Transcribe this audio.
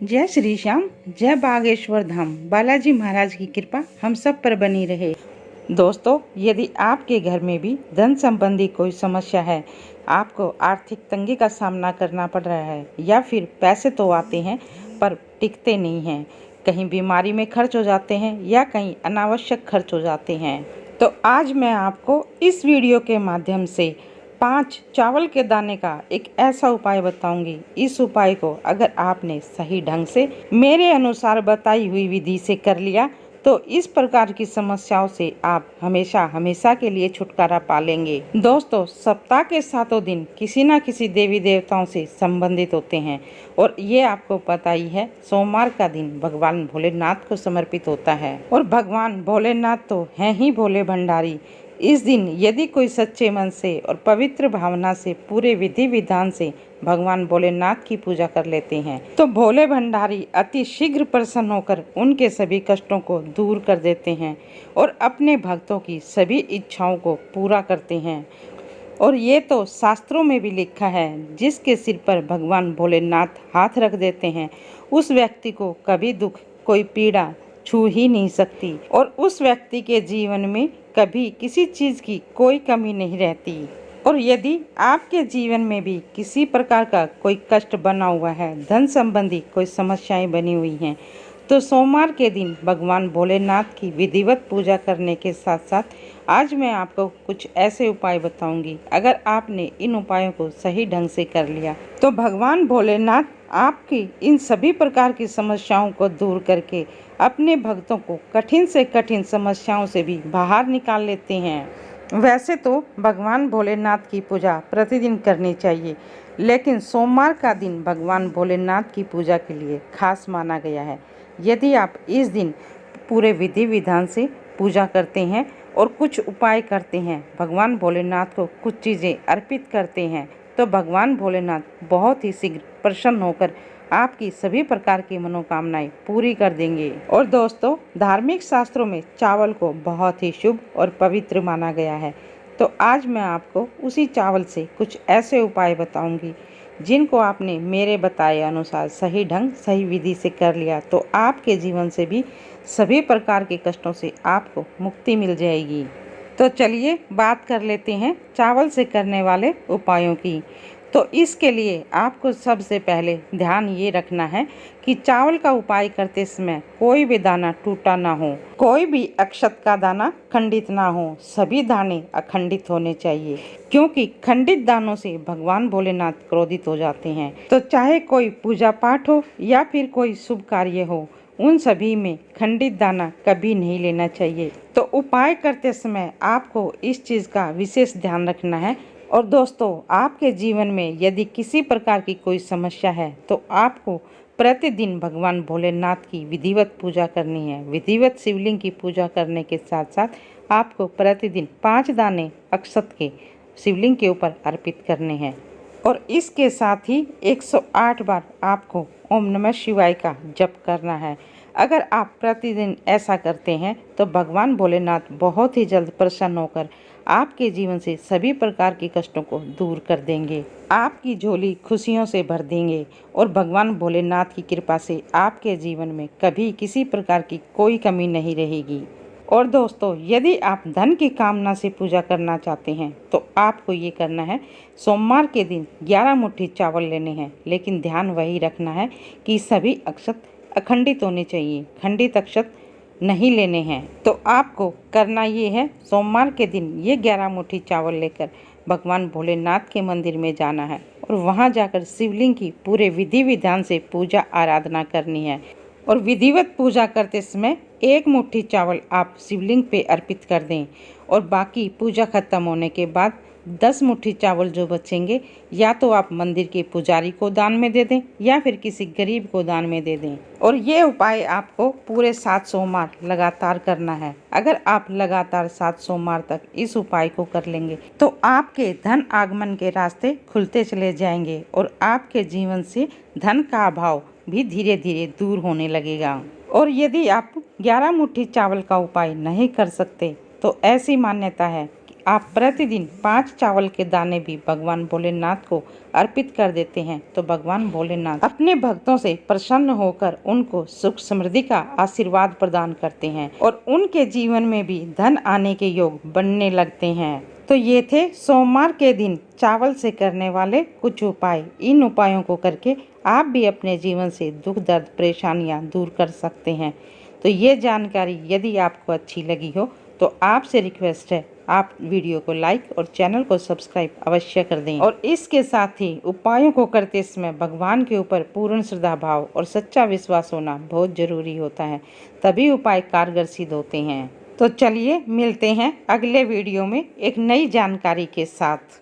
जय श्री श्याम, जय बागेश्वर धाम। बालाजी महाराज की कृपा हम सब पर बनी रहे। दोस्तों, यदि आपके घर में भी धन संबंधी कोई समस्या है, आपको आर्थिक तंगी का सामना करना पड़ रहा है या फिर पैसे तो आते हैं पर टिकते नहीं हैं, कहीं बीमारी में खर्च हो जाते हैं या कहीं अनावश्यक खर्च हो जाते हैं, तो आज मैं आपको इस वीडियो के माध्यम से 5 चावल के दाने का एक ऐसा उपाय बताऊंगी। इस उपाय को अगर आपने सही ढंग से मेरे अनुसार बताई हुई विधि से कर लिया तो इस प्रकार की समस्याओं से आप हमेशा हमेशा के लिए छुटकारा पा लेंगे। दोस्तों, सप्ताह के 7 दिन किसी न किसी देवी देवताओं से संबंधित होते हैं और ये आपको पता ही है, सोमवार का दिन भगवान भोलेनाथ को समर्पित होता है और भगवान भोलेनाथ तो हैं ही भोले भंडारी। इस दिन यदि कोई सच्चे मन से और पवित्र भावना से पूरे विधि विधान से भगवान भोलेनाथ की पूजा कर लेते हैं तो भोले भंडारी अति शीघ्र प्रसन्न होकर उनके सभी कष्टों को दूर कर देते हैं और अपने भक्तों की सभी इच्छाओं को पूरा करते हैं। और ये तो शास्त्रों में भी लिखा है, जिसके सिर पर भगवान भोलेनाथ हाथ रख देते हैं उस व्यक्ति को कभी दुख, कोई पीड़ा छू ही नहीं सकती और उस व्यक्ति के जीवन में कभी किसी चीज़ की कोई कमी नहीं रहती। और यदि आपके जीवन में भी किसी प्रकार का कोई कष्ट बना हुआ है, धन संबंधी कोई समस्याएं बनी हुई हैं, तो सोमवार के दिन भगवान भोलेनाथ की विधिवत पूजा करने के साथ साथ आज मैं आपको कुछ ऐसे उपाय बताऊंगी। अगर आपने इन उपायों को सही ढंग से कर लिया तो भगवान भोलेनाथ आपकी इन सभी प्रकार की समस्याओं को दूर करके अपने भक्तों को कठिन से कठिन समस्याओं से भी बाहर निकाल लेते हैं। वैसे तो भगवान भोलेनाथ की पूजा प्रतिदिन करनी चाहिए, लेकिन सोमवार का दिन भगवान भोलेनाथ की पूजा के लिए खास माना गया है। यदि आप इस दिन पूरे विधि विधान से पूजा करते हैं और कुछ उपाय करते हैं, भगवान भोलेनाथ को कुछ चीज़ें अर्पित करते हैं, तो भगवान भोलेनाथ बहुत ही शीघ्र प्रसन्न होकर आपकी सभी प्रकार की मनोकामनाएं पूरी कर देंगे। और दोस्तों, धार्मिक शास्त्रों में चावल को बहुत ही शुभ और पवित्र माना गया है, तो आज मैं आपको उसी चावल से कुछ ऐसे उपाय बताऊंगी जिनको आपने मेरे बताए अनुसार सही ढंग सही विधि से कर लिया तो आपके जीवन से भी सभी प्रकार के कष्टों से आपको मुक्ति मिल जाएगी। तो चलिए बात कर लेते हैं चावल से करने वाले उपायों की। तो इसके लिए आपको सबसे पहले ध्यान ये रखना है कि चावल का उपाय करते समय कोई भी दाना टूटा ना हो, कोई भी अक्षत का दाना खंडित ना हो, सभी दाने अखंडित होने चाहिए, क्योंकि खंडित दानों से भगवान भोलेनाथ क्रोधित हो जाते हैं। तो चाहे कोई पूजा पाठ हो या फिर कोई शुभ कार्य हो, उन सभी में खंडित दाना कभी नहीं लेना चाहिए। तो उपाय करते समय आपको इस चीज़ का विशेष ध्यान रखना है। और दोस्तों, आपके जीवन में यदि किसी प्रकार की कोई समस्या है तो आपको प्रतिदिन भगवान भोलेनाथ की विधिवत पूजा करनी है। विधिवत शिवलिंग की पूजा करने के साथ साथ आपको प्रतिदिन 5 दाने अक्षत के शिवलिंग के ऊपर अर्पित करने हैं और इसके साथ ही 108 बार आपको ओम नमः शिवाय का जप करना है। अगर आप प्रतिदिन ऐसा करते हैं तो भगवान भोलेनाथ बहुत ही जल्द प्रसन्न होकर आपके जीवन से सभी प्रकार के कष्टों को दूर कर देंगे, आपकी झोली खुशियों से भर देंगे और भगवान भोलेनाथ की कृपा से आपके जीवन में कभी किसी प्रकार की कोई कमी नहीं रहेगी। और दोस्तों, यदि आप धन की कामना से पूजा करना चाहते हैं तो आपको ये करना है, सोमवार के दिन 11 मुट्ठी चावल लेने हैं, लेकिन ध्यान वही रखना है कि सभी अक्षत अखंडित होने चाहिए, खंडित अक्षत नहीं लेने हैं। तो आपको करना ये है, सोमवार के दिन ये 11 मुट्ठी चावल लेकर भगवान भोलेनाथ के मंदिर में जाना है और वहाँ जाकर शिवलिंग की पूरे विधि विधान से पूजा आराधना करनी है। और विधिवत पूजा करते समय 1 मुट्ठी चावल आप शिवलिंग पे अर्पित कर दें और बाकी पूजा खत्म होने के बाद 10 मुट्ठी चावल जो बचेंगे या तो आप मंदिर के पुजारी को दान में दे दें या फिर किसी गरीब को दान में दे दें। और ये उपाय आपको पूरे 7 सोमवार लगातार करना है। अगर आप लगातार 7 सोमवार तक इस उपाय को कर लेंगे तो आपके धन आगमन के रास्ते खुलते चले जाएंगे और आपके जीवन से धन का अभाव भी धीरे धीरे दूर होने लगेगा। और यदि आप 11 मुट्ठी चावल का उपाय नहीं कर सकते तो ऐसी मान्यता है कि आप प्रतिदिन 5 चावल के दाने भी भगवान भोलेनाथ को अर्पित कर देते हैं तो भगवान भोलेनाथ अपने भक्तों से प्रसन्न होकर उनको सुख समृद्धि का आशीर्वाद प्रदान करते हैं और उनके जीवन में भी धन आने के योग बनने लगते हैं। तो ये थे सोमवार के दिन चावल से करने वाले कुछ उपाय। इन उपायों को करके आप भी अपने जीवन से दुख दर्द परेशानियां दूर कर सकते हैं। तो ये जानकारी यदि आपको अच्छी लगी हो तो आपसे रिक्वेस्ट है आप वीडियो को लाइक और चैनल को सब्सक्राइब अवश्य कर दें। और इसके साथ ही उपायों को करते समय भगवान के ऊपर पूर्ण श्रद्धा भाव और सच्चा विश्वास होना बहुत जरूरी होता है, तभी उपाय कारगर सिद्ध होते हैं। तो चलिए मिलते हैं अगले वीडियो में एक नई जानकारी के साथ।